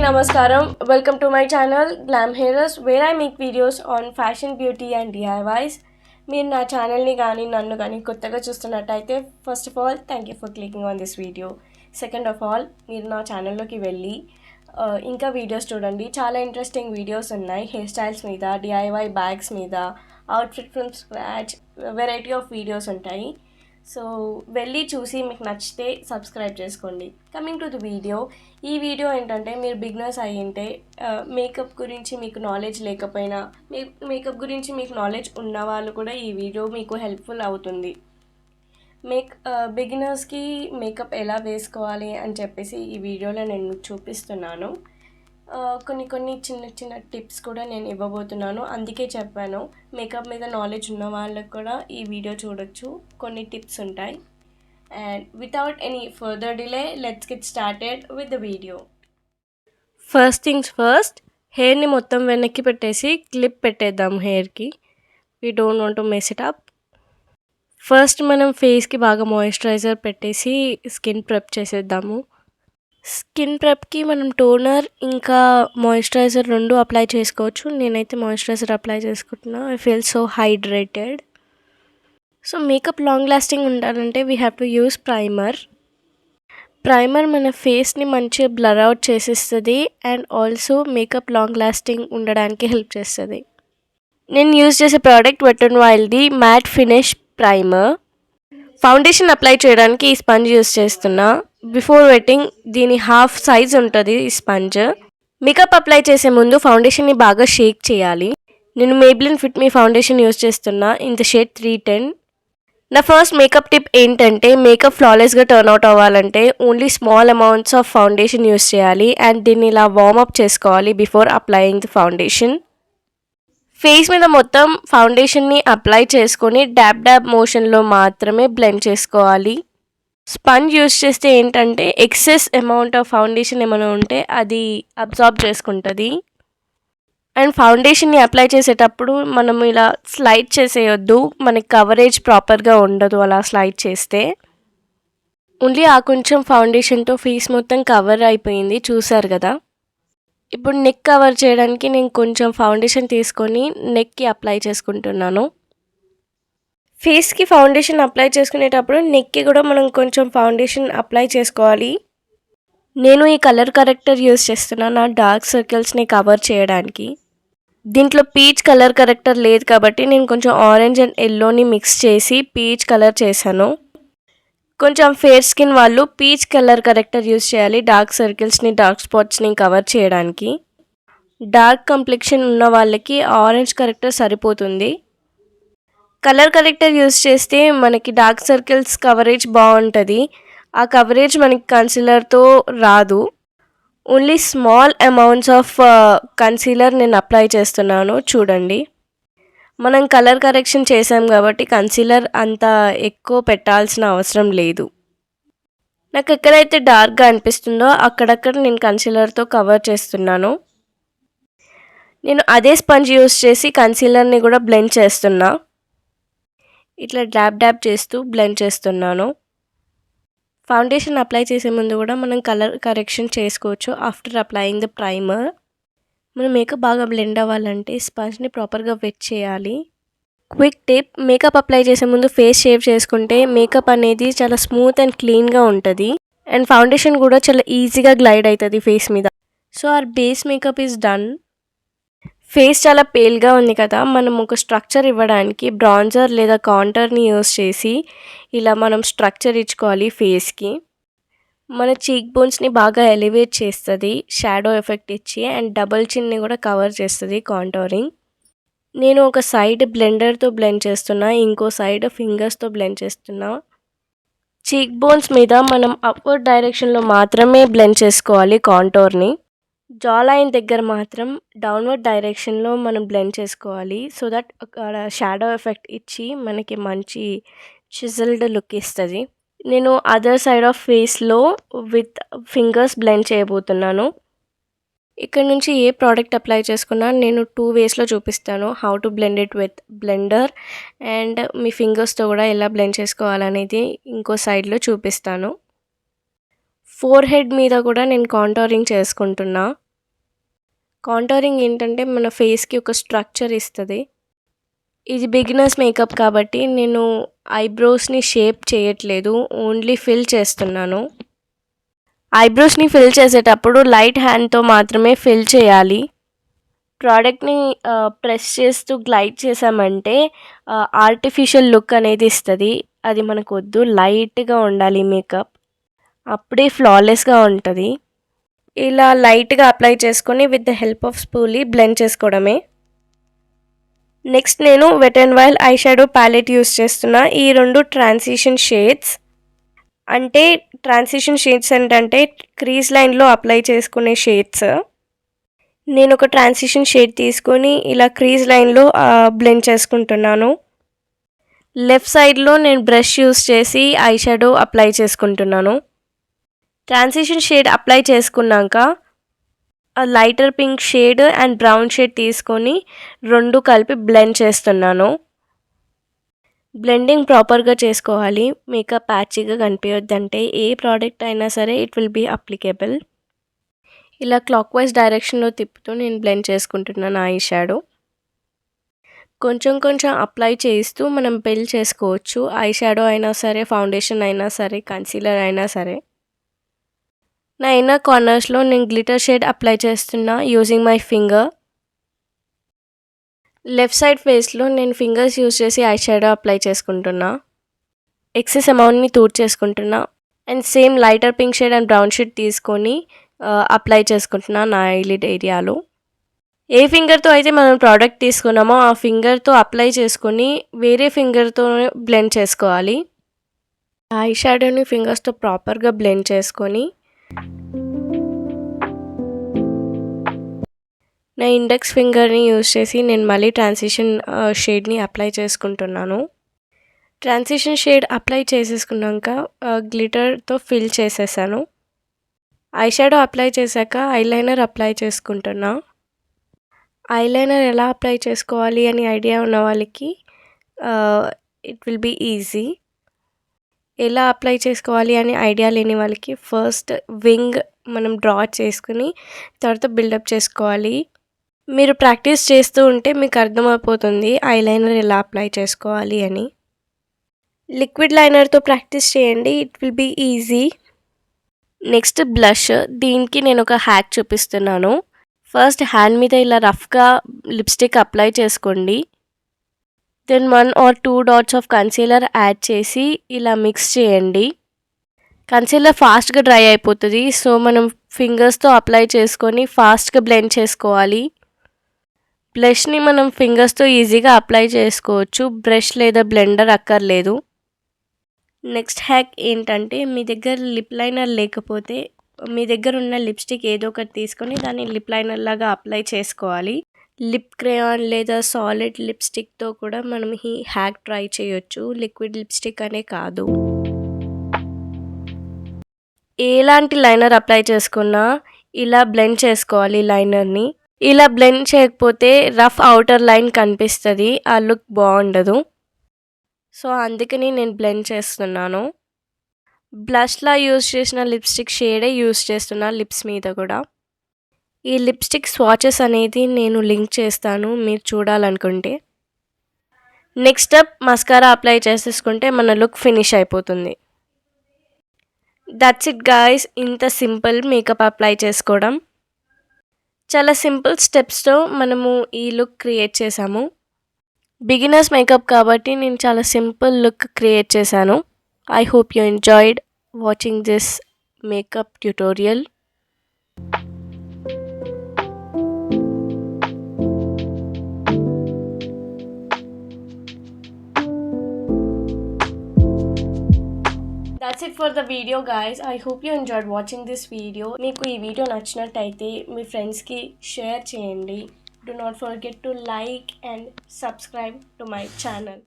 Namaskaram. Welcome to my channel Glam Hairs, where I make videos on fashion, beauty and DIYs. మీరు నా ఛానల్ని కానీ నన్ను కానీ కొత్తగా చూస్తున్నట్టయితే first of all thank you for clicking on this video. Second of all మీరు నా ఛానల్లోకి వెళ్ళి ఇంకా వీడియోస్ చూడండి. చాలా ఇంట్రెస్టింగ్ వీడియోస్ ఉన్నాయి. హెయిర్ స్టైల్స్ మీద, DIY బ్యాగ్స్ మీద, outfit from scratch, variety of videos ఉంటాయి. సో వెళ్ళి చూసి మీకు నచ్చితే సబ్స్క్రైబ్ చేసుకోండి. కమింగ్ టు ది వీడియో, ఈ వీడియో ఏంటంటే మీరు బిగినర్స్ అయ్యింటే మేకప్ గురించి మీకు నాలెడ్జ్ లేకపోయినా మేకప్ గురించి మీకు నాలెడ్జ్ ఉన్న వాళ్ళు కూడా ఈ వీడియో మీకు హెల్ప్ఫుల్ అవుతుంది. బిగినర్స్కి మేకప్ ఎలా వేసుకోవాలి అని చెప్పేసి ఈ వీడియోలో నేను చూపిస్తున్నాను. కొన్ని చిన్న టిప్స్ కూడా నేను ఇవ్వబోతున్నాను. అందుకే చెప్పాను, మేకప్ మీద నాలెడ్జ్ ఉన్న వాళ్ళకు కూడా ఈ వీడియో చూడొచ్చు, కొన్ని టిప్స్ ఉంటాయి. And without any further delay let's get started with the video. First things first, హెయిర్ని మొత్తం వెనక్కి పెట్టేసి క్లిప్ పెట్టేద్దాం హెయిర్కి. We don't want to mess it up. First మనం ఫేస్కి బాగా మాయిశ్చరైజర్ పెట్టేసి స్కిన్ ప్రెప్ చేసేద్దాము. స్కిన్ ప్రెప్కి మనం టోనర్ ఇంకా మాయిశ్చరైజర్ రెండు అప్లై చేసుకోవచ్చు. నేనైతే మాయిశ్చరైజర్ అప్లై చేసుకుంటున్నా. I feel so hydrated. So makeup long lasting ఉండాలంటే we have to use primer. Primer మన ఫేస్ని మంచిగా బ్లర్ అవుట్ చేసేస్తుంది and also makeup long lasting ఉండడానికి హెల్ప్ చేస్తుంది. నేను యూజ్ చేసే ప్రోడక్ట్ wathcingది matte finish primer. Foundation apply చేయడానికి ఈ స్పంజ్ యూజ్ చేస్తున్నా. బిఫోర్ వెట్టింగ్ దీని హాఫ్ సైజ్ ఉంటుంది ఈ స్పంజ్. మేకప్ అప్లై చేసే ముందు ఫౌండేషన్ని బాగా షేక్ చేయాలి. నేను మేబ్లిన్ ఫిట్ మీ ఫౌండేషన్ యూజ్ చేస్తున్నా ఇన్ ద షేడ్ 310. నా ఫస్ట్ మేకప్ టిప్ ఏంటంటే, మేకప్ ఫ్లాలెస్గా టర్న్ అవుట్ అవ్వాలంటే only small amounts of foundation use చేయాలి అండ్ దీన్ని ఇలా వార్మప్ చేసుకోవాలి before applying the foundation. Face మీద మొత్తం ఫౌండేషన్ని అప్లై చేసుకొని డాబ్ మోషన్లో మాత్రమే బ్లెండ్ చేసుకోవాలి. స్పంజ్ యూజ్ చేస్తే ఏంటంటే ఎక్సెస్ అమౌంట్ ఆఫ్ ఫౌండేషన్ ఏమైనా ఉంటే అది అబ్జార్బ్ చేసుకుంటుంది. అండ్ ఫౌండేషన్ని అప్లై చేసేటప్పుడు మనం ఇలా స్లైడ్ చేసేయొద్దు, మనకి కవరేజ్ ప్రాపర్గా ఉండదు అలా స్లైడ్ చేస్తే. ఓన్లీ ఆ కొంచెం ఫౌండేషన్తో ఫేస్ మొత్తం కవర్ అయిపోయింది, చూసారు కదా. ఇప్పుడు నెక్ కవర్ చేయడానికి నేను కొంచెం ఫౌండేషన్ తీసుకొని నెక్కి అప్లై చేసుకుంటున్నాను. ఫేస్కి ఫౌండేషన్ అప్లై చేసుకునేటప్పుడు నెక్కి కూడా మనం కొంచెం ఫౌండేషన్ అప్లై చేసుకోవాలి. నేను ఈ కలర్ కరెక్టర్ యూజ్ చేస్తున్నాను నా డార్క్ సర్కిల్స్ని కవర్ చేయడానికి. దీంట్లో పీచ్ కలర్ కరెక్టర్ లేదు కాబట్టి నేను కొంచెం ఆరెంజ్ అండ్ ఎల్లోని మిక్స్ చేసి పీచ్ కలర్ చేశాను. కొంచెం ఫేర్ స్కిన్ వాళ్ళు పీచ్ కలర్ కరెక్టర్ యూజ్ చేయాలి డార్క్ సర్కిల్స్ని, డార్క్ స్పాట్స్ని కవర్ చేయడానికి. డార్క్ కంప్లెక్షన్ ఉన్న వాళ్ళకి ఆరెంజ్ కరెక్టర్ సరిపోతుంది. కలర్ కరెక్టర్ యూజ్ చేస్తే మనకి డార్క్ సర్కిల్స్ కవరేజ్ బాగుంటుంది. ఆ కవరేజ్ మనకి కన్సీలర్తో రాదు. Only small amounts of concealer నేను అప్లై చేస్తున్నాను, చూడండి. మనం కలర్ కరెక్షన్ చేసాం కాబట్టి కన్సీలర్ అంత ఎక్కువ పెట్టాల్సిన అవసరం లేదు. నాకు ఎక్కడైతే డార్క్గా అనిపిస్తుందో అక్కడక్కడ నేను కన్సీలర్తో కవర్ చేస్తున్నాను. నేను అదే స్పంజ్ యూజ్ చేసి కన్సీలర్ని కూడా బ్లెండ్ చేస్తున్నా. ఇట్లా డాబ్ చేస్తూ బ్లెండ్ చేస్తున్నాను. ఫౌండేషన్ అప్లై చేసే ముందు కూడా మనం కలర్ కరెక్షన్ చేసుకోవచ్చు ఆఫ్టర్ అప్లయింగ్ ద ప్రైమర్. మన మేకప్ బాగా బ్లెండ్ అవ్వాలంటే స్పంజ్ని ప్రాపర్గా వెట్ చేయాలి. క్విక్ టిప్, మేకప్ అప్లై చేసే ముందు ఫేస్ షేవ్ చేసుకుంటే మేకప్ అనేది చాలా స్మూత్ అండ్ క్లీన్గా ఉంటుంది అండ్ ఫౌండేషన్ కూడా చాలా ఈజీగా గ్లైడ్ అవుతుంది ఫేస్ మీద. So our base makeup is done. Face చాలా పేల్గా ఉంది కదా, మనం ఒక స్ట్రక్చర్ ఇవ్వడానికి బ్రాంజర్ లేదా కాంటర్ని యూస్ చేసి ఇలా మనం స్ట్రక్చర్ ఇచ్చుకోవాలి ఫేస్కి. మన చీక్ బోన్స్ని బాగా ఎలివేట్ చేస్తుంది షాడో ఎఫెక్ట్ ఇచ్చి అండ్ డబుల్ చిన్ని కూడా కవర్ చేస్తుంది కాంటోరింగ్. నేను ఒక సైడ్ బ్లెండర్తో బ్లెండ్ చేస్తున్నా, ఇంకో సైడ్ ఫింగర్స్తో బ్లెండ్ చేస్తున్నా. చీక్ బోన్స్ మీద మనం అప్వర్డ్ డైరెక్షన్లో మాత్రమే బ్లెండ్ చేసుకోవాలి కాంటోర్ని. జా లైన్ దగ్గర మాత్రం డౌన్వర్డ్ డైరెక్షన్లో మనం బ్లెండ్ చేసుకోవాలి. సో దట్ అక్కడ షాడో ఎఫెక్ట్ ఇచ్చి మనకి మంచి చిజిల్డ్ లుక్ ఇస్తుంది. నేను అదర్ సైడ్ ఆఫ్ ఫేస్లో విత్ ఫింగర్స్ బ్లెండ్ చేయబోతున్నాను. ఇక్కడ నుంచి ఏ ప్రోడక్ట్ అప్లై చేసుకున్నా నేను 2 వేస్లో చూపిస్తాను. How to blend it with blender and మీ ఫింగర్స్తో కూడా ఎలా బ్లెండ్ చేసుకోవాలనేది ఇంకో సైడ్లో చూపిస్తాను. ఫోర్ హెడ్ మీద కూడా నేను కాంటోరింగ్ చేసుకుంటున్నా. కాంటోరింగ్ ఏంటంటే మన ఫేస్కి ఒక స్ట్రక్చర్ ఇస్తుంది. ఇది బిగినర్స్ మేకప్ కాబట్టి నేను ఐబ్రోస్ని షేప్ చేయట్లేదు, ఓన్లీ ఫిల్ చేస్తున్నాను. ఐబ్రోస్ని ఫిల్ చేసేటప్పుడు లైట్ హ్యాండ్తో మాత్రమే ఫిల్ చేయాలి. ప్రోడక్ట్ని ప్రెస్ చేస్తూ గ్లైడ్ చేసామంటే ఆర్టిఫిషియల్ లుక్ అనేది ఇస్తుంది. అది మనకు వద్దు, లైట్గా ఉండాలి మేకప్, అప్పుడే ఫ్లాలెస్గా ఉంటుంది. ఇలా లైట్గా అప్లై చేసుకొని with the help of spoolie blend చేసుకోవడమే. నెక్స్ట్ నేను wet and wild eye shadow palette use చేస్తున్నా. ఈ రెండు ట్రాన్సిషన్ షేడ్స్. అంటే ట్రాన్సిషన్ షేడ్స్ ఏంటంటే క్రీజ్ లైన్లో అప్లై చేసుకునే షేడ్స్. నేను ఒక ట్రాన్సిషన్ షేడ్ తీసుకొని ఇలా క్రీజ్ లైన్లో బ్లెండ్ చేసుకుంటున్నాను. లెఫ్ట్ సైడ్లో నేను బ్రష్ యూస్ చేసి ఐ షాడో అప్లై చేసుకుంటున్నాను. ట్రాన్సిషన్ షేడ్ అప్లై చేసుకున్నాక lighter pink shade and brown shade తీసుకొని రెండు కలిపి బ్లెండ్ చేస్తున్నాను. బ్లెండింగ్ ప్రాపర్గా చేసుకోవాలి, మేకప్ ప్యాచీగా కనిపించొద్దంటే ఏ ప్రోడక్ట్ అయినా సరే ఇట్ విల్ బీ అప్లికేబుల్. ఇలా క్లాక్ వైజ్ డైరెక్షన్లో తిప్పుతూ నేను బ్లెండ్ చేసుకుంటున్నాను ఐ షాడో. కొంచెం కొంచెం అప్లై చేస్తూ మనం బిల్డ్ చేసుకోవచ్చు. ఐ షాడో అయినా సరే, ఫౌండేషన్ అయినా సరే, కన్సీలర్ అయినా సరే. నా ఇన్నర్ కార్నర్స్లో నేను గ్లిటర్ షేడ్ అప్లై చేస్తున్నా using my finger. Left side ఫేస్లో నేను ఫింగర్స్ యూజ్ చేసి ఐ షాడో అప్లై చేసుకుంటున్నా. ఎక్సెస్ అమౌంట్ని తూడ్ చేసుకుంటున్నా. And same lighter pink shade and brown shade తీసుకొని అప్లై చేసుకుంటున్నా నా ఐలిడ్ ఏరియాలో. ఏ ఫింగర్తో అయితే మనం ప్రోడక్ట్ తీసుకున్నామో ఆ ఫింగర్తో అప్లై చేసుకొని వేరే ఫింగర్తో బ్లెండ్ చేసుకోవాలి. ఐ షాడోని ఫింగర్స్తో ప్రాపర్గా బ్లెండ్ చేసుకొని నా ఇండెక్స్ ఫింగర్ని యూజ్ చేసి నేను మళ్ళీ ట్రాన్సిషన్ షేడ్ని అప్లై చేసుకుంటున్నాను. ట్రాన్సిషన్ షేడ్ అప్లై చేసేసుకున్నాక గ్లిటర్తో ఫిల్ చేసేసాను. ఐ షాడో అప్లై చేశాక ఐలైనర్ అప్లై చేసుకుంటున్నా. ఐలైనర్ ఎలా అప్లై చేసుకోవాలి అని ఐడియా ఉన్న వాళ్ళకి ఇట్ విల్ బీ ఈజీ. ఎలా అప్లై చేసుకోవాలి అని ఐడియా లేని వాళ్ళకి ఫస్ట్ వింగ్ మనం డ్రా చేసుకుని తర్వాత బిల్డప్ చేసుకోవాలి. మీరు ప్రాక్టీస్ చేస్తూ ఉంటే మీకు అర్థమైపోతుంది ఐలైనర్ ఎలా అప్లై చేసుకోవాలి అని. లిక్విడ్ లైనర్తో ప్రాక్టీస్ చేయండి, it will be easy. Next blush. దీనికి నేను ఒక హ్యాక్ చూపిస్తున్నాను. ఫస్ట్ హ్యాండ్ మీద ఇలా రఫ్గా లిప్స్టిక్ అప్లై చేసుకోండి. Then 1 or 2 dots of concealer add చేసి ఇలా మిక్స్ చేయండి. కన్సీలర్ ఫాస్ట్గా డ్రై అయిపోతుంది, సో మనం ఫింగర్స్తో అప్లై చేసుకొని ఫాస్ట్గా బ్లెండ్ చేసుకోవాలి. బ్లష్ని మనం ఫింగర్స్తో ఈజీగా అప్లై చేసుకోవచ్చు, బ్రష్ లేదా బ్లెండర్ అక్కర్లేదు. నెక్స్ట్ హ్యాక్ ఏంటంటే మీ దగ్గర లిప్ లైనర్ లేకపోతే మీ దగ్గర ఉన్న లిప్స్టిక్ ఏదో ఒకటి తీసుకొని దాన్ని లిప్ లైనర్ లాగా అప్లై చేసుకోవాలి. లిప్ క్రేయాన్ లేదా సాలిడ్ లిప్స్టిక్తో కూడా మనం ఈ హ్యాక్ ట్రై చేయొచ్చు, లిక్విడ్ లిప్స్టిక్ అనే కాదు. ఎలాంటి లైనర్ అప్లై చేసుకున్నా ఇలా బ్లెండ్ చేసుకోవాలి లైనర్ని. ఇలా బ్లెండ్ చేయకపోతే రఫ్ అవుటర్ లైన్ కనిపిస్తుంది, ఆ లుక్ బాగుండదు. సో అందుకని నేను బ్లెండ్ చేస్తున్నాను. బ్లష్లా యూజ్ చేసిన లిప్స్టిక్ షేడే యూజ్ చేస్తున్నా లిప్స్ మీద కూడా. ఈ లిప్స్టిక్ స్వాచెస్ అనేది నేను లింక్ చేస్తాను మీరు చూడాలనుకుంటే. నెక్స్ట్ అప్ మస్కారా అప్లై చేసేసుకుంటే మన లుక్ ఫినిష్ అయిపోతుంది. That's it guys. ఇంత సింపుల్ మేకప్ అప్లై చేసుకోవడం. చాలా సింపుల్ స్టెప్స్తో మనము ఈ లుక్ క్రియేట్ చేసాము. బిగినర్స్ మేకప్ కాబట్టి నేను చాలా సింపుల్ లుక్ క్రియేట్ చేశాను. I hope you enjoyed watching this makeup tutorial. That's it for the video guys. I hope you enjoyed watching this video. మీకు ఈ వీడియో నచ్చినట్టయితే మీ ఫ్రెండ్స్కి షేర్ చేయండి. Do not forget to like and subscribe to my channel.